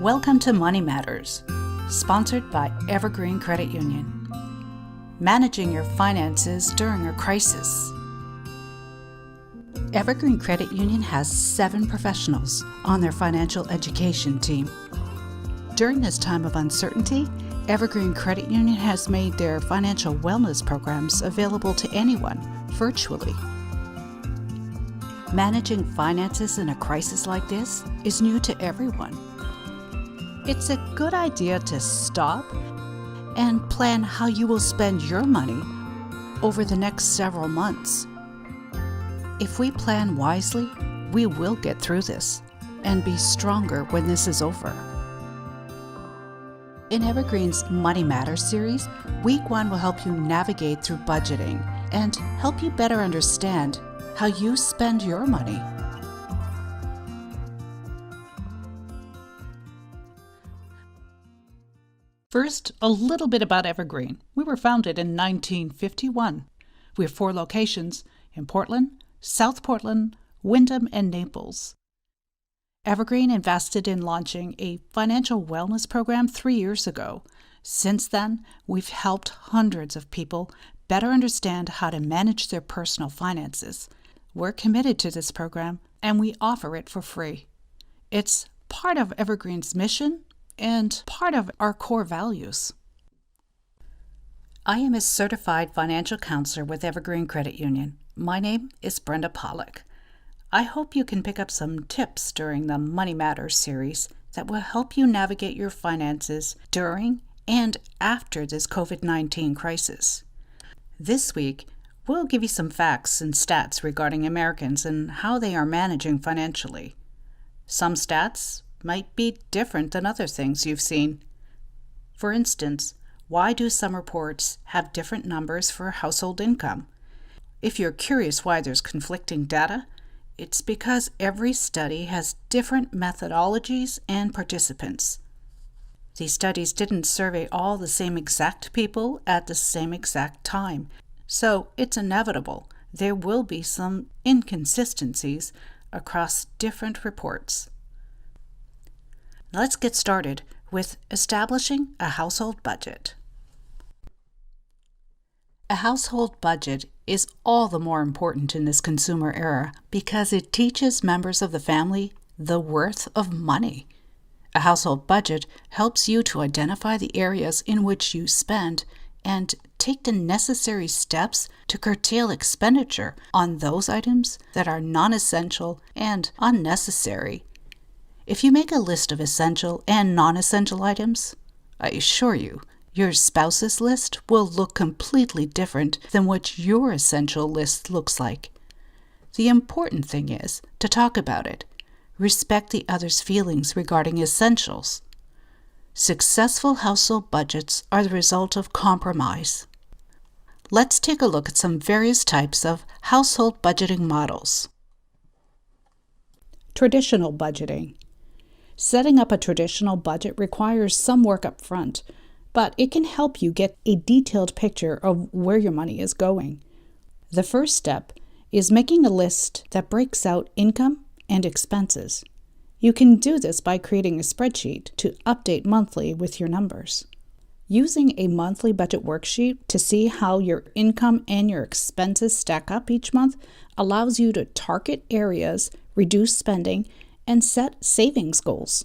Welcome to Money Matters, sponsored by Evergreen Credit Union. Managing your finances during a crisis. Evergreen Credit Union has 7 professionals on their financial education team. During this time of uncertainty, Evergreen Credit Union has made their financial wellness programs available to anyone virtually. Managing finances in a crisis like this is new to everyone. It's a good idea to stop and plan how you will spend your money over the next several months. If we plan wisely, we will get through this and be stronger when this is over. In Evergreen's Money Matters series, Week 1 will help you navigate through budgeting and help you better understand how you spend your money. First, a little bit about Evergreen. We were founded in 1951. We have 4 locations in Portland, South Portland, Wyndham, and Naples. Evergreen invested in launching a financial wellness program 3 years ago. Since then, we've helped hundreds of people better understand how to manage their personal finances. We're committed to this program, and we offer it for free. It's part of Evergreen's mission and part of our core values. I am a certified financial counselor with Evergreen Credit Union. My name is Brenda Pollock. I hope you can pick up some tips during the Money Matters series that will help you navigate your finances during and after this COVID-19 crisis. This week, we'll give you some facts and stats regarding Americans and how they are managing financially. Some stats might be different than other things you've seen. For instance, why do some reports have different numbers for household income? If you're curious why there's conflicting data, it's because every study has different methodologies and participants. These studies didn't survey all the same exact people at the same exact time, so it's inevitable there will be some inconsistencies across different reports. Let's get started with establishing a household budget. A household budget is all the more important in this consumer era because it teaches members of the family the worth of money. A household budget helps you to identify the areas in which you spend and take the necessary steps to curtail expenditure on those items that are non-essential and unnecessary. If you make a list of essential and non-essential items, I assure you, your spouse's list will look completely different than what your essential list looks like. The important thing is to talk about it. Respect the other's feelings regarding essentials. Successful household budgets are the result of compromise. Let's take a look at some various types of household budgeting models. Traditional budgeting. Setting up a traditional budget requires some work up front, but it can help you get a detailed picture of where your money is going. The first step is making a list that breaks out income and expenses. You can do this by creating a spreadsheet to update monthly with your numbers. Using a monthly budget worksheet to see how your income and your expenses stack up each month allows you to target areas, reduce spending, and set savings goals.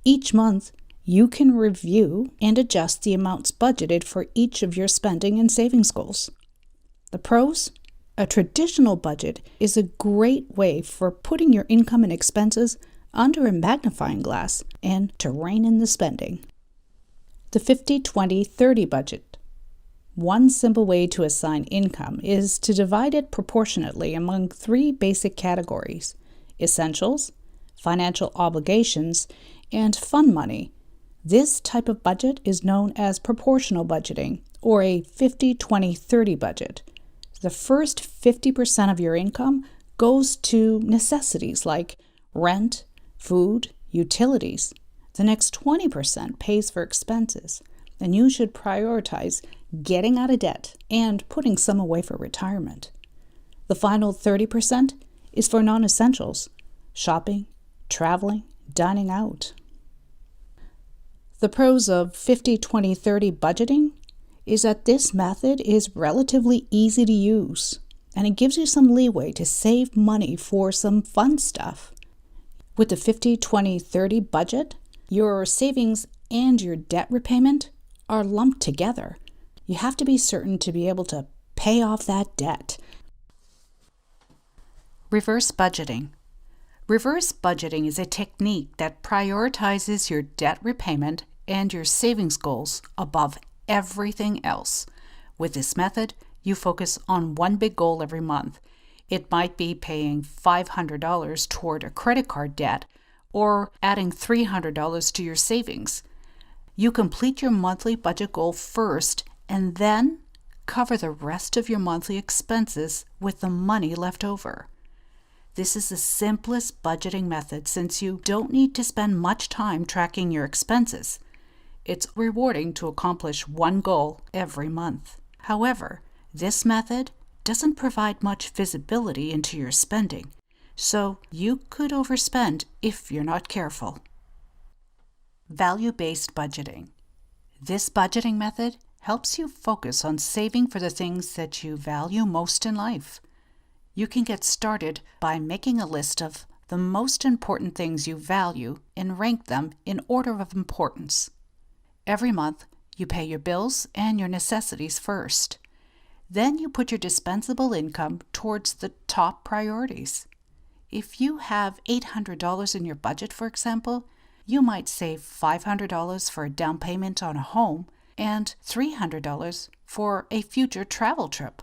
Each month, you can review and adjust the amounts budgeted for each of your spending and savings goals. The pros? A traditional budget is a great way for putting your income and expenses under a magnifying glass and to rein in the spending. The 50-20-30 budget. One simple way to assign income is to divide it proportionately among 3 basic categories: essentials, financial obligations, and fun money. This type of budget is known as proportional budgeting, or a 50-20-30 budget. The first 50% of your income goes to necessities like rent, food, utilities. The next 20% pays for expenses, and you should prioritize getting out of debt and putting some away for retirement. The final 30% is for non-essentials: shopping, traveling, dining out. The pros of 50-20-30 budgeting is that this method is relatively easy to use, and it gives you some leeway to save money for some fun stuff. With the 50-20-30 budget, your savings and your debt repayment are lumped together. You have to be certain to be able to pay off that debt. Reverse budgeting. Reverse budgeting is a technique that prioritizes your debt repayment and your savings goals above everything else. With this method, you focus on one big goal every month. It might be paying $500 toward a credit card debt or adding $300 to your savings. You complete your monthly budget goal first and then cover the rest of your monthly expenses with the money left over. This is the simplest budgeting method since you don't need to spend much time tracking your expenses. It's rewarding to accomplish one goal every month. However, this method doesn't provide much visibility into your spending, so you could overspend if you're not careful. Value-based budgeting. This budgeting method helps you focus on saving for the things that you value most in life. You can get started by making a list of the most important things you value and rank them in order of importance. Every month, you pay your bills and your necessities first. Then you put your dispensable income towards the top priorities. If you have $800 in your budget, for example, you might save $500 for a down payment on a home and $300 for a future travel trip.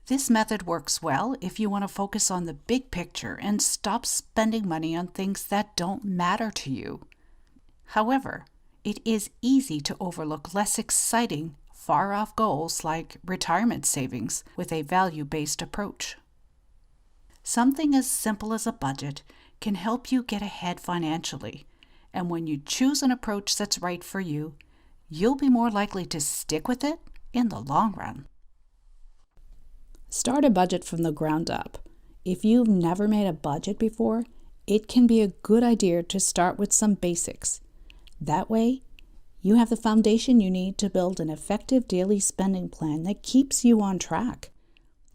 This method works well if you want to focus on the big picture and stop spending money on things that don't matter to you. However, it is easy to overlook less exciting, far-off goals like retirement savings with a value-based approach. Something as simple as a budget can help you get ahead financially, and when you choose an approach that's right for you, you'll be more likely to stick with it in the long run. Start a budget from the ground up. If you've never made a budget before, it can be a good idea to start with some basics. That way, you have the foundation you need to build an effective daily spending plan that keeps you on track.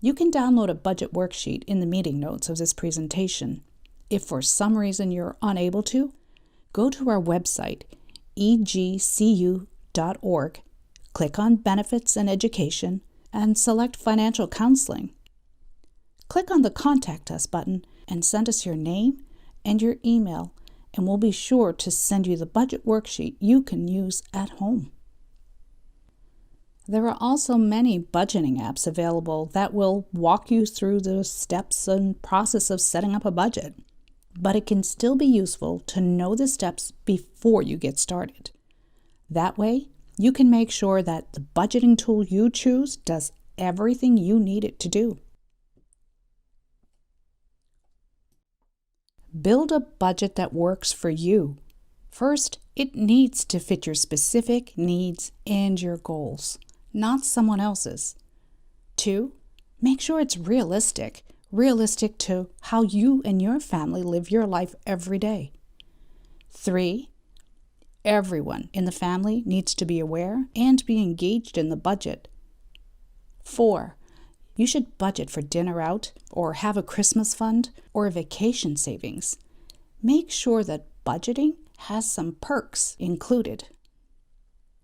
You can download a budget worksheet in the meeting notes of this presentation. If for some reason you're unable to, go to our website, egcu.org, click on Benefits and Education, and select Financial Counseling. Click on the Contact Us button and send us your name and your email, and we'll be sure to send you the budget worksheet you can use at home. There are also many budgeting apps available that will walk you through the steps and process of setting up a budget, but it can still be useful to know the steps before you get started. That way, you can make sure that the budgeting tool you choose does everything you need it to do. Build a budget that works for you. First, it needs to fit your specific needs and your goals, not someone else's. 2, make sure it's realistic to how you and your family live your life every day. 3, everyone in the family needs to be aware and be engaged in the budget. 4, you should budget for dinner out or have a Christmas fund or a vacation savings. Make sure that budgeting has some perks included.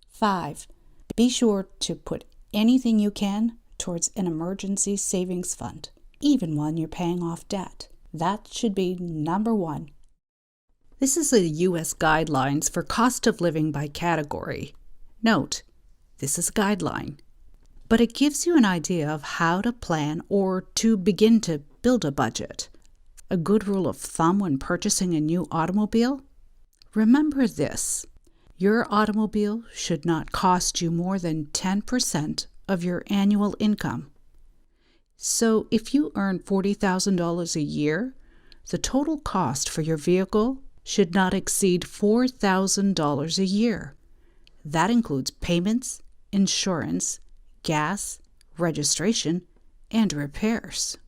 5, be sure to put anything you can towards an emergency savings fund, even when you're paying off debt. That should be number 1. This is the U.S. guidelines for cost of living by category. Note, this is a guideline, but it gives you an idea of how to plan or to begin to build a budget. A good rule of thumb when purchasing a new automobile? Remember this: your automobile should not cost you more than 10% of your annual income. So if you earn $40,000 a year, the total cost for your vehicle should not exceed $4,000 a year. That includes payments, insurance, gas, registration, and repairs.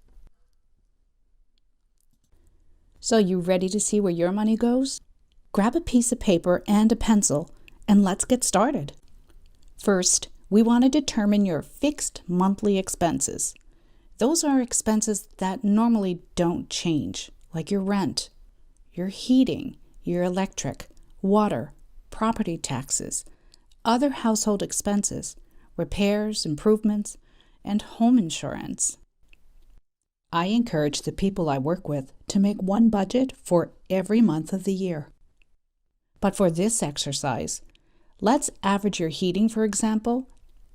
So you ready to see where your money goes? Grab a piece of paper and a pencil and let's get started. First, we want to determine your fixed monthly expenses. Those are expenses that normally don't change, like your rent, your heating, your electric, water, property taxes, other household expenses, repairs, improvements, and home insurance. I encourage the people I work with to make one budget for every month of the year. But for this exercise, let's average your heating, for example.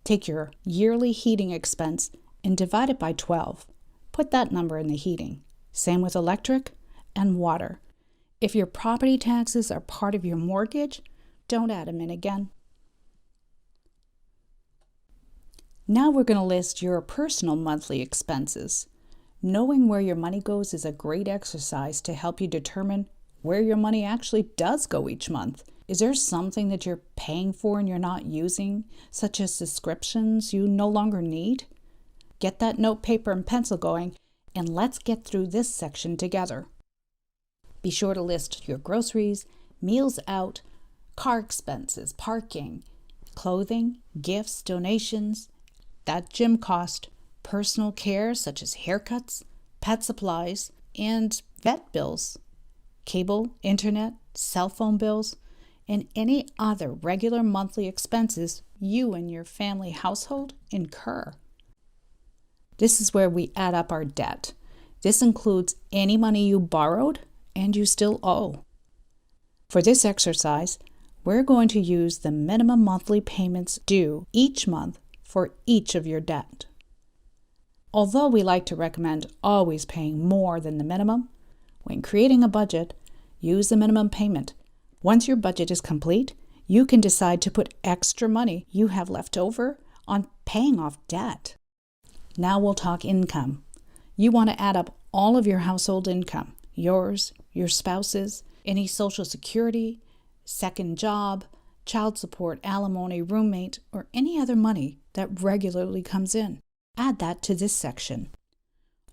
Take your yearly heating expense and divide it by 12. Put that number in the heating. Same with electric and water. If your property taxes are part of your mortgage, don't add them in again. Now we're going to list your personal monthly expenses. Knowing where your money goes is a great exercise to help you determine where your money actually does go each month. Is there something that you're paying for and you're not using, such as subscriptions you no longer need? Get that note, paper, and pencil going, and let's get through this section together. Be sure to list your groceries, meals out, car expenses, parking, clothing, gifts, donations, that gym cost, personal care such as haircuts, pet supplies, and vet bills, cable, internet, cell phone bills, and any other regular monthly expenses you and your family household incur. This is where we add up our debt. This includes any money you borrowed and you still owe. For this exercise, we're going to use the minimum monthly payments due each month for each of your debt. Although we like to recommend always paying more than the minimum, when creating a budget, use the minimum payment. Once your budget is complete, you can decide to put extra money you have left over on paying off debt. Now we'll talk income. You want to add up all of your household income, yours, your spouse's, any Social Security, second job, child support, alimony, roommate, or any other money that regularly comes in. Add that to this section.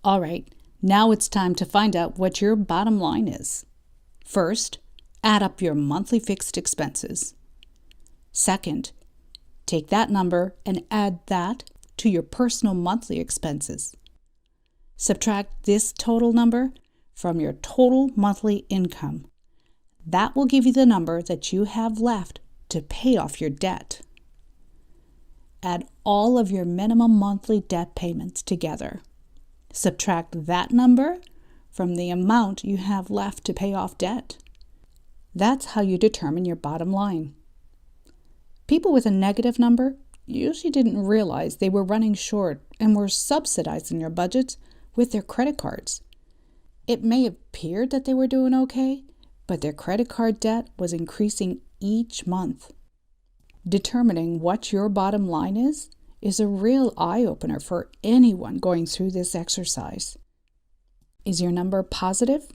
All right, now it's time to find out what your bottom line is. First, add up your monthly fixed expenses. Second, take that number and add that to your personal monthly expenses. Subtract this total number from your total monthly income. That will give you the number that you have left to pay off your debt. Add all of your minimum monthly debt payments together. Subtract that number from the amount you have left to pay off debt. That's how you determine your bottom line. People with a negative number usually didn't realize they were running short and were subsidizing their budgets with their credit cards. It may have appeared that they were doing okay, but their credit card debt was increasing each month. Determining what your bottom line is a real eye-opener for anyone going through this exercise. Is your number positive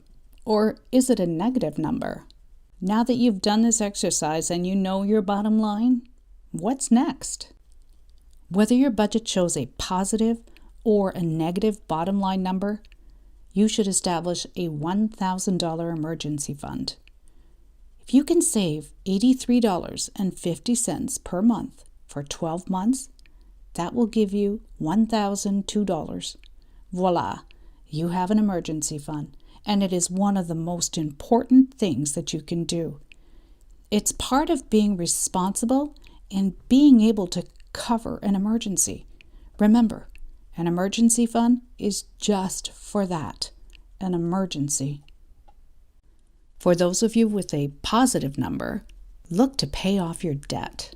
or is it a negative number? Now that you've done this exercise and you know your bottom line, what's next? Whether your budget shows a positive or a negative bottom line number, you should establish a $1,000 emergency fund. If you can save $83.50 per month for 12 months, that will give you $1,002. Voila, you have an emergency fund, and it is one of the most important things that you can do. It's part of being responsible and being able to cover an emergency. Remember, an emergency fund is just for that, an emergency. For those of you with a positive number, look to pay off your debt.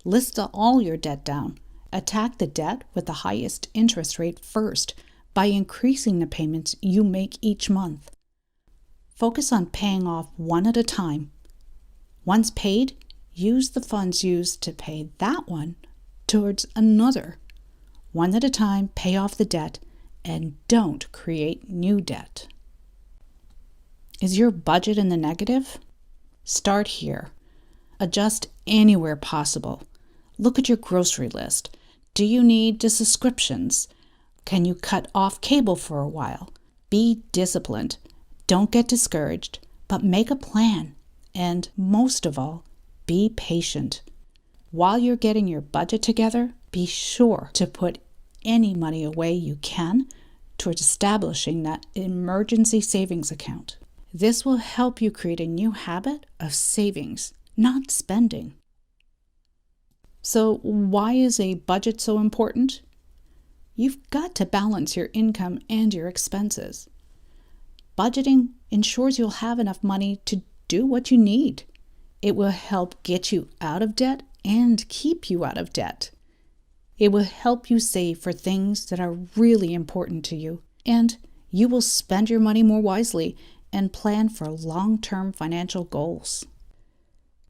List all your debt down. Attack the debt with the highest interest rate first by increasing the payments you make each month. Focus on paying off one at a time. Once paid, use the funds used to pay that one towards another. One at a time, pay off the debt and don't create new debt. Is your budget in the negative? Start here. Adjust anywhere possible. Look at your grocery list. Do you need the subscriptions? Can you cut off cable for a while? Be disciplined. Don't get discouraged, but make a plan. And most of all, be patient. While you're getting your budget together, be sure to put any money away you can towards establishing that emergency savings account. This will help you create a new habit of savings, not spending. So, why is a budget so important? You've got to balance your income and your expenses. Budgeting ensures you'll have enough money to do what you need. It will help get you out of debt and keep you out of debt. It will help you save for things that are really important to you, and you will spend your money more wisely and plan for long-term financial goals.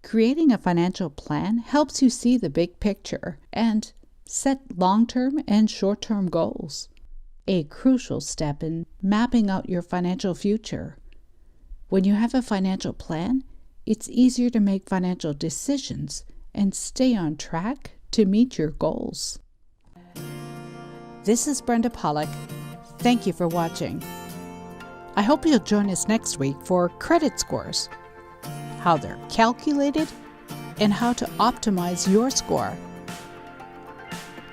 Creating a financial plan helps you see the big picture and set long-term and short-term goals, a crucial step in mapping out your financial future. When you have a financial plan, it's easier to make financial decisions and stay on track to meet your goals. This is Brenda Pollock. Thank you for watching. I hope you'll join us next week for credit scores, how they're calculated, and how to optimize your score.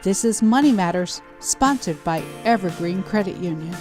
This is Money Matters, sponsored by Evergreen Credit Union.